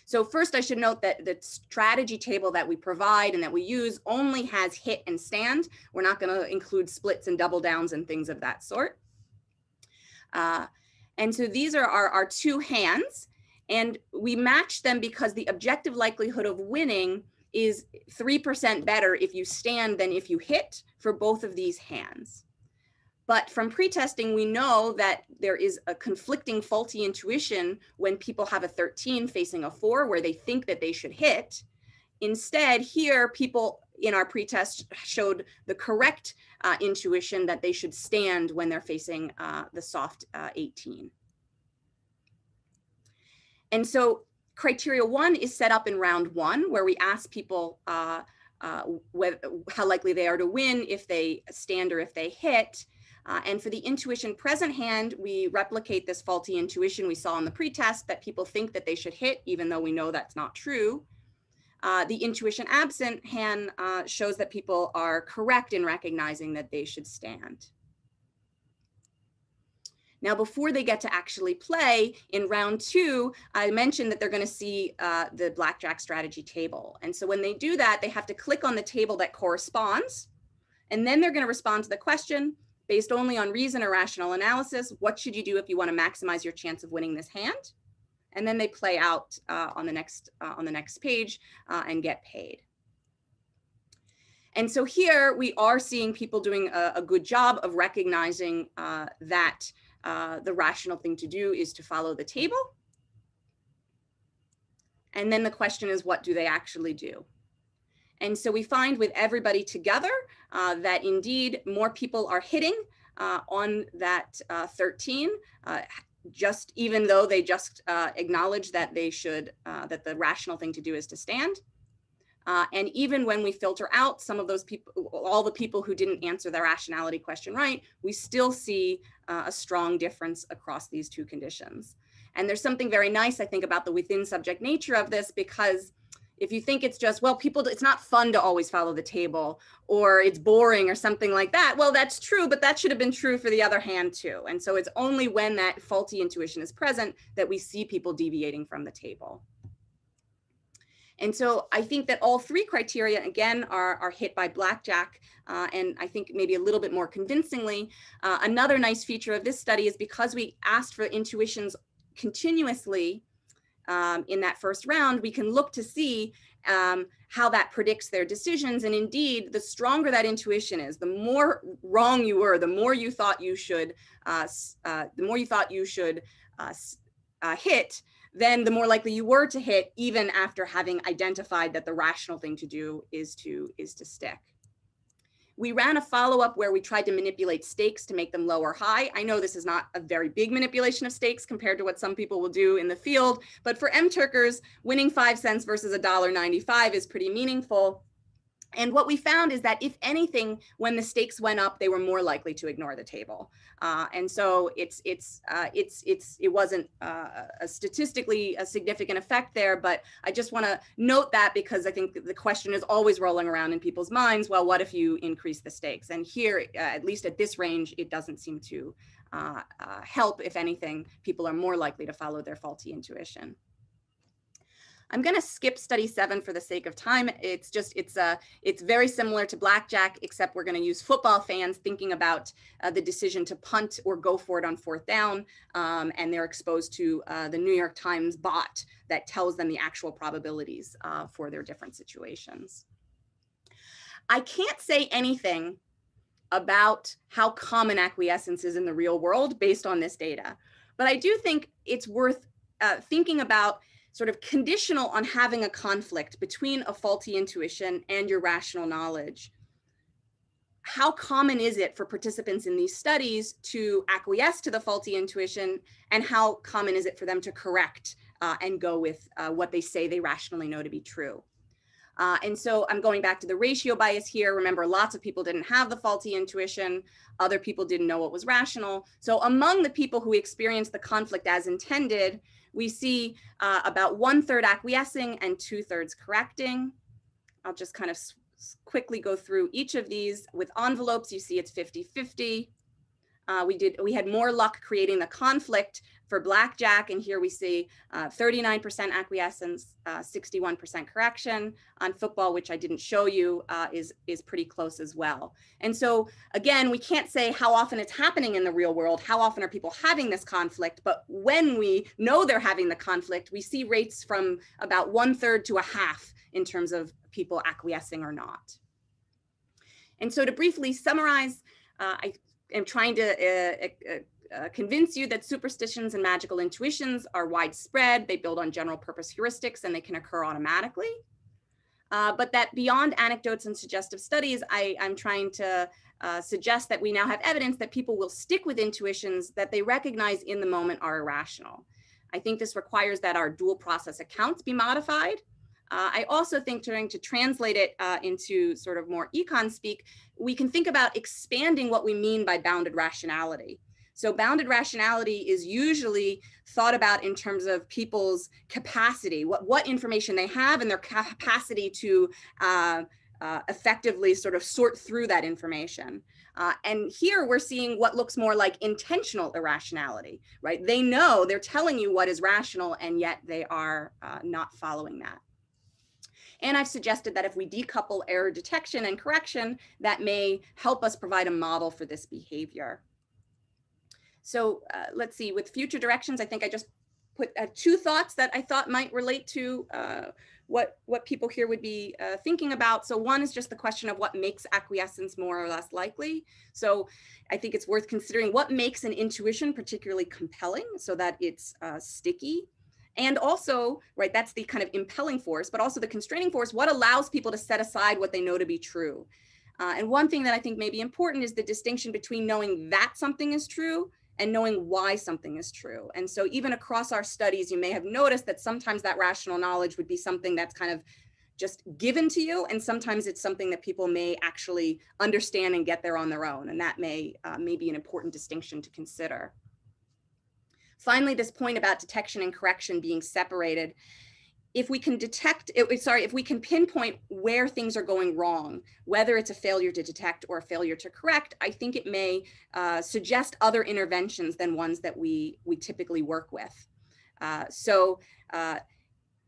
So first, I should note that the strategy table that we provide and that we use only has hit and stand. We're not going to include splits and double downs and things of that sort. And so these are our 2 hands, and we match them because the objective likelihood of winning is 3% better if you stand than if you hit for both of these hands. But from pre-testing, we know that there is a conflicting faulty intuition when people have a 13 facing a 4, where they think that they should hit. Instead, here, people in our pre-test showed the correct intuition that they should stand when they're facing the soft 18. And so criteria 1 is set up in round 1, where we ask people how likely they are to win if they stand or if they hit. And for the intuition present hand, we replicate this faulty intuition we saw in the pretest, that people think that they should hit, even though we know that's not true. The intuition absent hand shows that people are correct in recognizing that they should stand. Now, before they get to actually play, in round 2, I mentioned that they're going to see the blackjack strategy table. And so when they do that, they have to click on the table that corresponds, and then they're going to respond to the question based only on reason or rational analysis. What should you do if you want to maximize your chance of winning this hand? And then they play out on the next page and get paid. And so here we are seeing people doing a good job of recognizing that the rational thing to do is to follow the table. And then the question is, what do they actually do? And so we find with everybody together that indeed more people are hitting on that 13, just even though they just acknowledge that they should, that the rational thing to do is to stand. And even when we filter out some of those people, all the people who didn't answer the rationality question right, we still see a strong difference across these two conditions. And there's something very nice, I think, about the within subject nature of this, because if you think it's just, well, people, it's not fun to always follow the table, or it's boring or something like that. Well, that's true, but that should have been true for the other hand too. And so it's only when that faulty intuition is present that we see people deviating from the table. And so I think that all three criteria, again, are hit by blackjack. And I think maybe a little bit more convincingly. Another nice feature of this study is because we asked for intuitions continuously in that first round, we can look to see how that predicts their decisions. And indeed, the stronger that intuition is, the more wrong you were, the more you thought you should, hit, then the more likely you were to hit, even after having identified that the rational thing to do is to stick. We ran a follow-up where we tried to manipulate stakes to make them low or high. I know this is not a very big manipulation of stakes compared to what some people will do in the field, but for M-Turkers, winning 5 cents versus $1.95 is pretty meaningful. And what we found is that if anything, when the stakes went up, they were more likely to ignore the table. And so it wasn't a statistically a significant effect there, but I just want to note that because I think the question is always rolling around in people's minds, well, what if you increase the stakes? And here, at least at this range, it doesn't seem to help. If anything, people are more likely to follow their faulty intuition. I'm going to skip study 7 for the sake of time. It's very similar to blackjack, except we're going to use football fans thinking about the decision to punt or go for it on 4th down, and they're exposed to the New York Times bot that tells them the actual probabilities for their different situations. I can't say anything about how common acquiescence is in the real world based on this data, but I do think it's worth thinking about sort of conditional on having a conflict between a faulty intuition and your rational knowledge. How common is it for participants in these studies to acquiesce to the faulty intuition, and how common is it for them to correct and go with what they say they rationally know to be true? And so I'm going back to the ratio bias here. Remember, lots of people didn't have the faulty intuition. Other people didn't know what was rational. So among the people who experienced the conflict as intended, we see about 1/3 acquiescing and 2/3 correcting. I'll just kind of quickly go through each of these. With envelopes, you see it's 50-50. We had more luck creating the conflict for blackjack, and here we see 39% acquiescence, 61% correction. On football, which I didn't show you, is pretty close as well. And so again, we can't say how often it's happening in the real world, how often are people having this conflict, but when we know they're having the conflict, we see rates from about 1/3 to 1/2 in terms of people acquiescing or not. And so to briefly summarize, I am trying to convince you that superstitions and magical intuitions are widespread. They build on general purpose heuristics and they can occur automatically. But that beyond anecdotes and suggestive studies, I'm trying to suggest that we now have evidence that people will stick with intuitions that they recognize in the moment are irrational. I think this requires that our dual process accounts be modified. I also think, trying to translate it into sort of more econ speak, we can think about expanding what we mean by bounded rationality. So bounded rationality is usually thought about in terms of people's capacity, what information they have and their capacity to effectively sort of sort through that information. And here we're seeing what looks more like intentional irrationality, right? They know, they're telling you what is rational, and yet they are not following that. And I've suggested that if we decouple error detection and correction, that may help us provide a model for this behavior. So let's see, with future directions, I think I just put two thoughts that I thought might relate to what people here would be thinking about. So one is just the question of what makes acquiescence more or less likely. So I think it's worth considering what makes an intuition particularly compelling so that it's sticky. And also, right, that's the kind of impelling force, but also the constraining force, what allows people to set aside what they know to be true. And one thing that I think may be important is the distinction between knowing that something is true and knowing why something is true. And so even across our studies, you may have noticed that sometimes that rational knowledge would be something that's kind of just given to you, and sometimes it's something that people may actually understand and get there on their own. And that may be an important distinction to consider. Finally, this point about detection and correction being separated. If we can if we can pinpoint where things are going wrong, whether it's a failure to detect or a failure to correct, I think it may suggest other interventions than ones that we typically work with.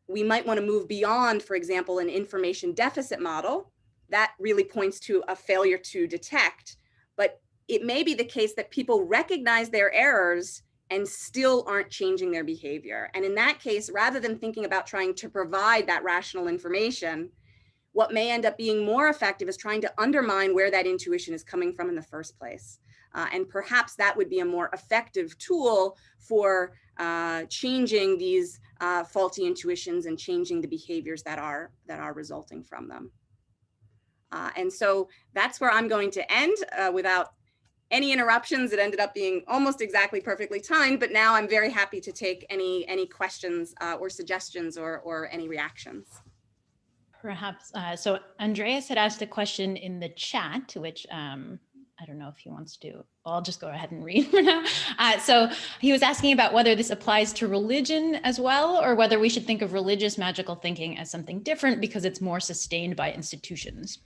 We might want to move beyond, for example, an information deficit model. That really points to a failure to detect, but it may be the case that people recognize their errors and still aren't changing their behavior. And in that case, rather than thinking about trying to provide that rational information, what may end up being more effective is trying to undermine where that intuition is coming from in the first place. And perhaps that would be a more effective tool for changing these faulty intuitions and changing the behaviors that are resulting from them. And so that's where I'm going to end without any interruptions. It ended up being almost exactly perfectly timed, but now I'm very happy to take any questions or suggestions or any reactions. Perhaps, so Andreas had asked a question in the chat, which I don't know if he wants to, I'll just go ahead and read for now. So he was asking about whether this applies to religion as well, or whether we should think of religious magical thinking as something different because it's more sustained by institutions.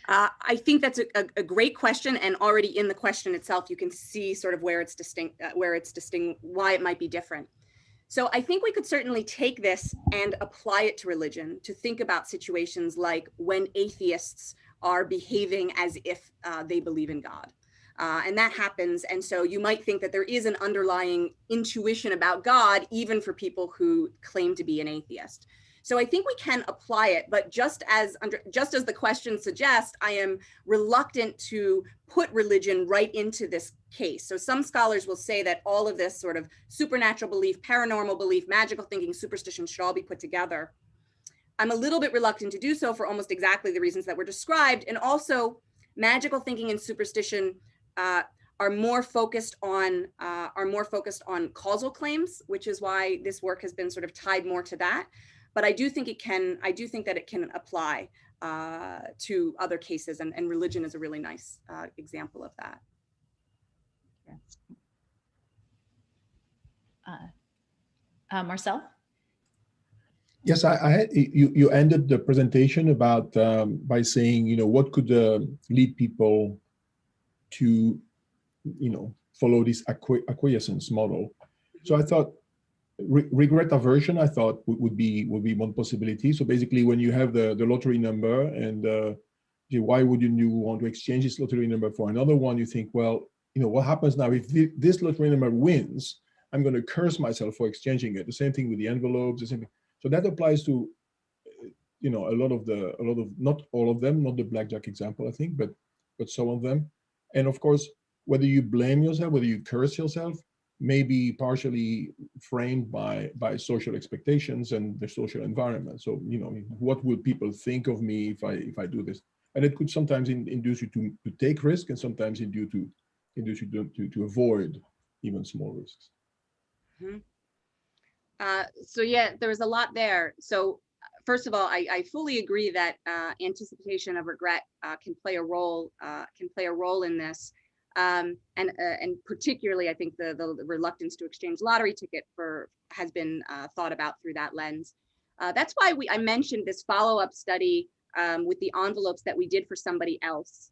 I think that's a great question, and already in the question itself, you can see sort of where it's distinct, why it might be different. So I think we could certainly take this and apply it to religion to think about situations like when atheists are behaving as if they believe in God. And that happens. And so you might think that there is an underlying intuition about God, even for people who claim to be an atheist. So I think we can apply it, but just as the question suggests, I am reluctant to put religion right into this case. So some scholars will say that all of this sort of supernatural belief, paranormal belief, magical thinking, superstition should all be put together. I'm a little bit reluctant to do so for almost exactly the reasons that were described. And also magical thinking and superstition are more focused on causal claims, which is why this work has been sort of tied more to that. But I do think that it can apply to other cases, and religion is a really nice example of that. Marcel? Yes, I had, you ended the presentation about by saying, what could lead people to, follow this acquiescence model. So I thought regret aversion, I thought would be one possibility. So basically, when you have the lottery number and why wouldn't you want to exchange this lottery number for another one? You think, well, what happens now if this lottery number wins? I'm going to curse myself for exchanging it. The same thing with the envelopes. The same thing. So that applies to, a lot of not all of them, not the blackjack example, I think, but some of them. And of course, whether you blame yourself, whether you curse yourself, may be partially framed by social expectations and the social environment. So, what will people think of me if I do this? And it could sometimes induce you to take risk, and sometimes induce you to avoid even small risks. Mm-hmm. So yeah, there was a lot there. So first of all, I fully agree that anticipation of regret can play a role in this. And particularly, I think the reluctance to exchange lottery ticket has been thought about through that lens. That's why I mentioned this follow-up study with the envelopes that we did for somebody else,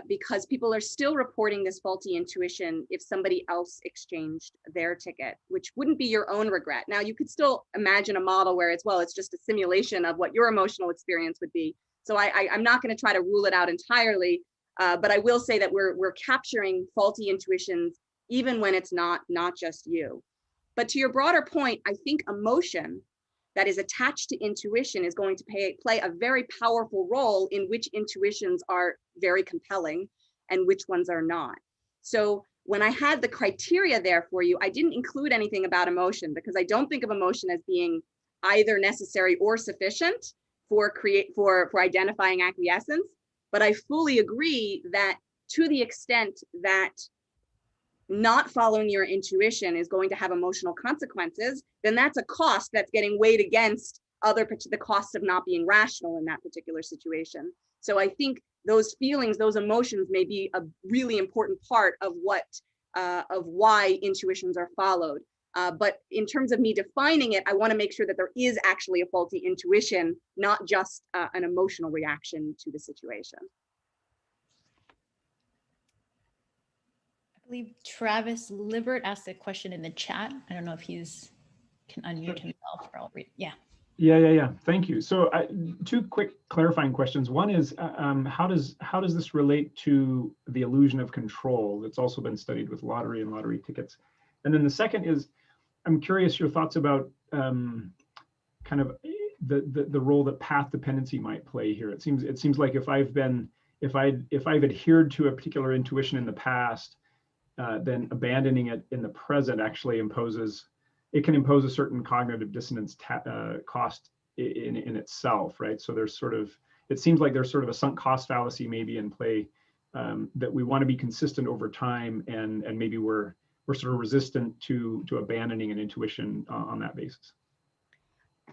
because people are still reporting this faulty intuition if somebody else exchanged their ticket, which wouldn't be your own regret. Now, you could still imagine a model where it's just a simulation of what your emotional experience would be. So I'm not going to try to rule it out entirely. But I will say that we're capturing faulty intuitions even when it's not just you. But to your broader point, I think emotion that is attached to intuition is going to play a very powerful role in which intuitions are very compelling and which ones are not. So when I had the criteria there for you, I didn't include anything about emotion because I don't think of emotion as being either necessary or sufficient for identifying acquiescence. But I fully agree that to the extent that not following your intuition is going to have emotional consequences, then that's a cost that's getting weighed against the costs of not being rational in that particular situation. So I think those feelings, those emotions may be a really important part of why intuitions are followed. But in terms of me defining it, I want to make sure that there is actually a faulty intuition, not just an emotional reaction to the situation. I believe Travis Libert asked a question in the chat. I don't know if he's can unmute himself or I'll read. Yeah. Yeah. Thank you. So two quick clarifying questions. One is how does this relate to the illusion of control that's also been studied with lottery and lottery tickets? And then the second is, I'm curious your thoughts about kind of the role that path dependency might play here. It seems like if I've adhered to a particular intuition in the past, then abandoning it in the present actually it can impose a certain cognitive dissonance cost in itself, right? So it seems like there's sort of a sunk cost fallacy maybe in play that we want to be consistent over time, and maybe we're sort of resistant to abandoning an intuition on that basis.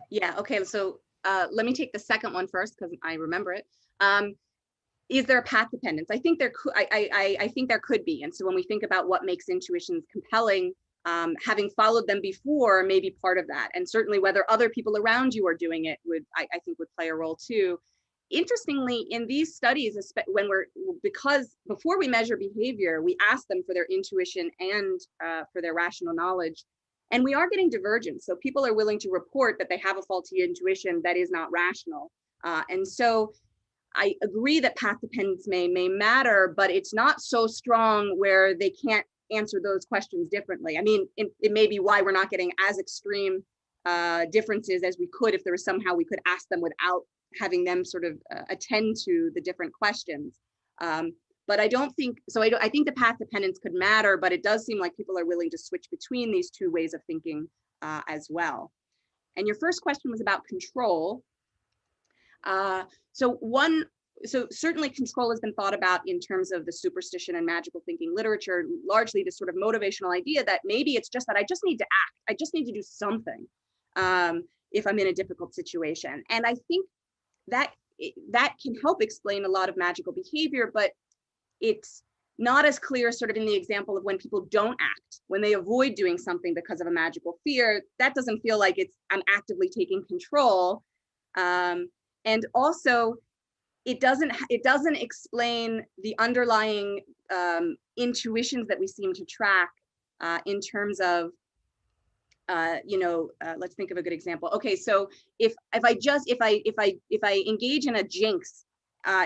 Yeah, okay, so let me take the second one first because I remember it. Is there a path dependence? I think there could. I think there could be. And so when we think about what makes intuitions compelling, having followed them before may be part of that. And certainly whether other people around you are doing it I think would play a role too. Interestingly, in these studies, because before we measure behavior, we ask them for their intuition and for their rational knowledge. And we are getting divergence. So people are willing to report that they have a faulty intuition that is not rational. And so I agree that path dependence may matter, but it's not so strong where they can't answer those questions differently. I mean, it may be why we're not getting as extreme differences as we could if there was somehow we could ask them without having them sort of attend to the different questions. But I don't think, so I think the path dependence could matter, but it does seem like people are willing to switch between these two ways of thinking as well. And your first question was about control. So certainly control has been thought about in terms of the superstition and magical thinking literature, largely this sort of motivational idea that maybe it's just that I just need to act. I just need to do something if I'm in a difficult situation. And I think that can help explain a lot of magical behavior, but it's not as clear sort of in the example of when people don't act, when they avoid doing something because of a magical fear. That doesn't feel like I'm actively taking control. And also, it doesn't explain the underlying intuitions that we seem to track in terms of, let's think of a good example. Okay, so if I engage in a jinx,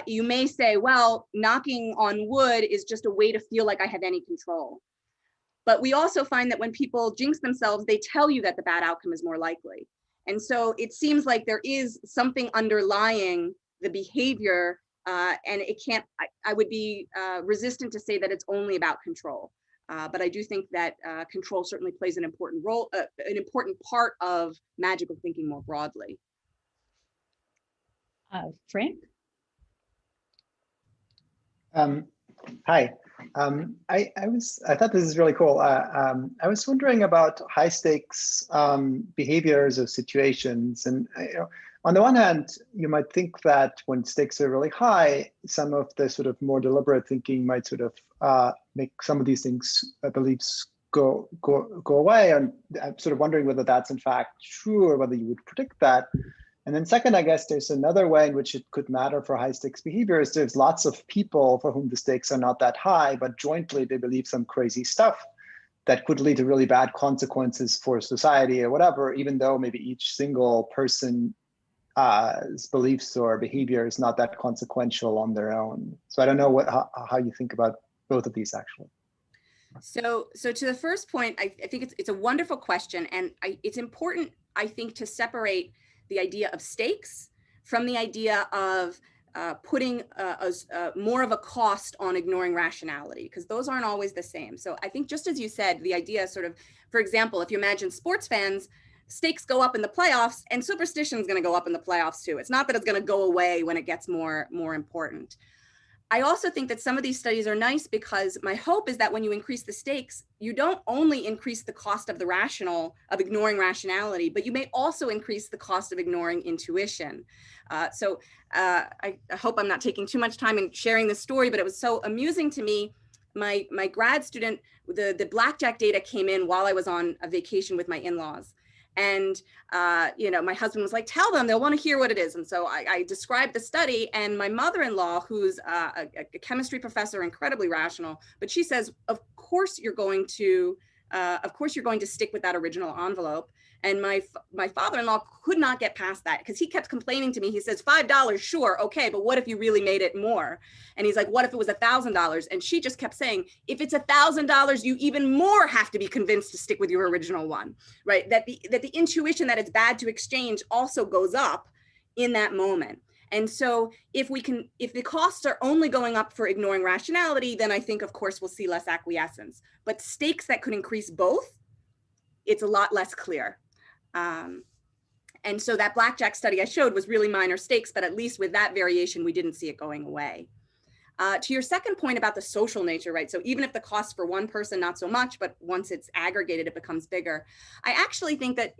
you may say, well, knocking on wood is just a way to feel like I have any control. But we also find that when people jinx themselves, they tell you that the bad outcome is more likely. And so it seems like there is something underlying the behavior, and it can't, I would be resistant to say that it's only about control. But I do think that control certainly plays an important role, an important part of magical thinking more broadly. Frank? Hi. I thought this is really cool. I was wondering about high stakes behaviors or situations, and on the one hand, you might think that when stakes are really high, some of the sort of more deliberate thinking might sort of make some of these things, beliefs go away. And I'm sort of wondering whether that's in fact true or whether you would predict that. And then second, I guess there's another way in which it could matter for high stakes behaviors. There's lots of people for whom the stakes are not that high, but jointly they believe some crazy stuff that could lead to really bad consequences for society or whatever, even though maybe each single person's beliefs or behavior is not that consequential on their own. So I don't know how you think about both of these actually. So to the first point, I think it's a wonderful question, and it's important, I think, to separate the idea of stakes from the idea of putting more of a cost on ignoring rationality, because those aren't always the same. So I think, just as you said, the idea sort of, for example, if you imagine sports fans, stakes go up in the playoffs, and superstition is going to go up in the playoffs too. It's not that it's going to go away when it gets more important. I also think that some of these studies are nice because my hope is that when you increase the stakes, you don't only increase the cost of the rational, of ignoring rationality, but you may also increase the cost of ignoring intuition. So I hope I'm not taking too much time in sharing this story, but it was so amusing to me. My grad student, the blackjack data came in while I was on a vacation with my in-laws. And, my husband was like, tell them, they'll want to hear what it is. And so I described the study, and my mother-in-law, who's a chemistry professor, incredibly rational, but she says, of course you're going to stick with that original envelope. And my father-in-law could not get past that, because he kept complaining to me. He says, $5, sure, okay, but what if you really made it more? And he's like, what if it was $1,000? And she just kept saying, if it's $1,000, you even more have to be convinced to stick with your original one, right? That the intuition that it's bad to exchange also goes up in that moment. And so if the costs are only going up for ignoring rationality, then I think, of course, we'll see less acquiescence. But stakes that could increase both, it's a lot less clear. And so that blackjack study I showed was really minor stakes, but at least with that variation, we didn't see it going away. To your second point about the social nature, right? So even if the cost for one person, not so much, but once it's aggregated, it becomes bigger. I actually think that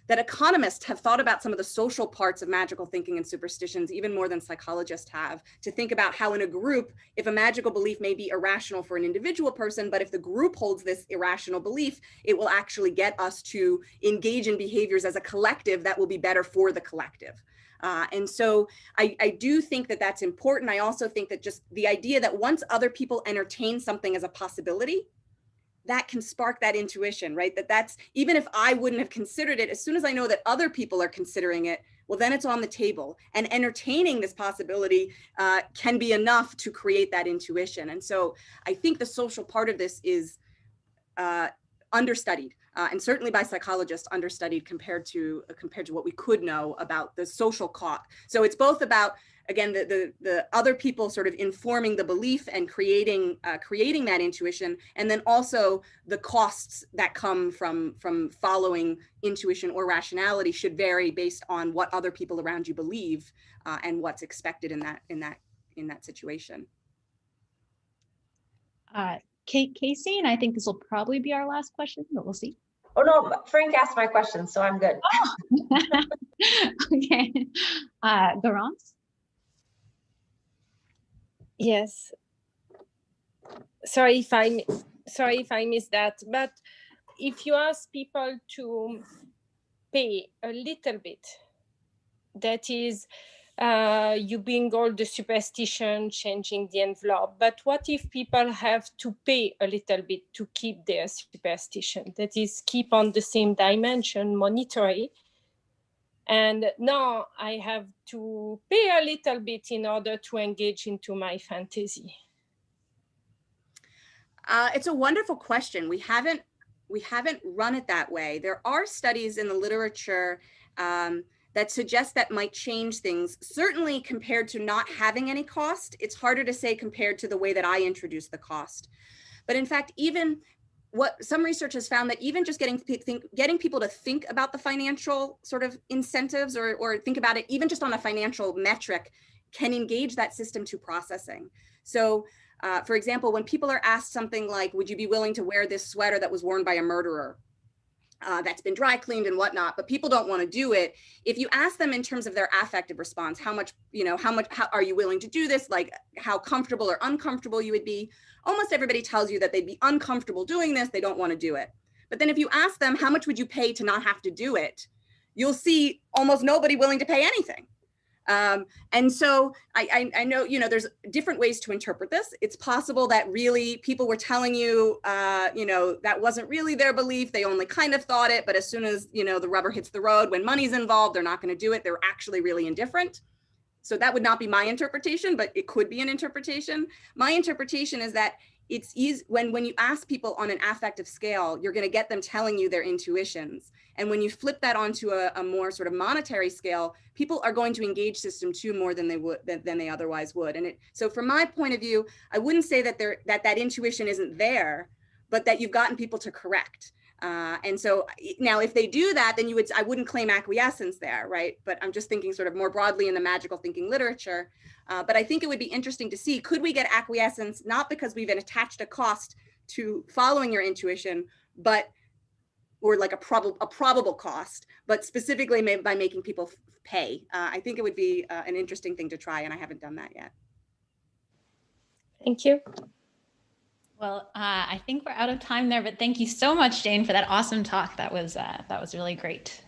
that economists have thought about some of the social parts of magical thinking and superstitions even more than psychologists have, to think about how in a group, if a magical belief may be irrational for an individual person, but if the group holds this irrational belief, it will actually get us to engage in behaviors as a collective that will be better for the collective. And so I do think that that's important. I also think that just the idea that once other people entertain something as a possibility, that can spark that intuition, right? That's, even if I wouldn't have considered it, as soon as I know that other people are considering it, well, then it's on the table. And entertaining this possibility can be enough to create that intuition. And so I think the social part of this is understudied, and certainly by psychologists understudied compared to what we could know about the social cost. So it's both about, again, the other people sort of informing the belief and creating that intuition, and then also the costs that come from following intuition or rationality should vary based on what other people around you believe and what's expected in that situation. Casey, and I think this will probably be our last question, but we'll see. Oh no, Frank asked my question, so I'm good. Oh. Okay. Garance? Yes. Sorry if I missed that, but if you ask people to pay a little bit, that is, you bring all the superstition, changing the envelope. But what if people have to pay a little bit to keep their superstition? That is, keep on the same dimension, monetary. And now I have to pay a little bit in order to engage into my fantasy. It's a wonderful question. We haven't run it that way. There are studies in the literature that suggest that might change things. Certainly compared to not having any cost, it's harder to say compared to the way that I introduced the cost. But in fact, even what some research has found, that even just getting people to think about the financial sort of incentives or think about it even just on a financial metric can engage that system to processing. So for example, when people are asked something like, would you be willing to wear this sweater that was worn by a murderer? That's been dry cleaned and whatnot, but people don't want to do it. If you ask them in terms of their affective response, how are you willing to do this? Like how comfortable or uncomfortable you would be. Almost everybody tells you that they'd be uncomfortable doing this. They don't want to do it. But then if you ask them, how much would you pay to not have to do it? You'll see almost nobody willing to pay anything. And so I know, there's different ways to interpret this. It's possible that really people were telling you, that wasn't really their belief. They only kind of thought it, but as soon as, the rubber hits the road, when money's involved, they're not going to do it. They're actually really indifferent. So that would not be my interpretation, but it could be an interpretation. My interpretation is that it's easy when you ask people on an affective scale, you're going to get them telling you their intuitions. And when you flip that onto a more sort of monetary scale, people are going to engage system 2 more than they otherwise would. And so from my point of view, I wouldn't say that that intuition isn't there, but that you've gotten people to correct. And so now if they do that, then I wouldn't claim acquiescence there, right? But I'm just thinking sort of more broadly in the magical thinking literature. But I think it would be interesting to see, could we get acquiescence, not because we've attached a cost to following your intuition, or like a probable cost, but specifically by making people pay. I think it would be an interesting thing to try, and I haven't done that yet. Thank you. Well, I think we're out of time there, but thank you so much, Jane, for that awesome talk. That was really great.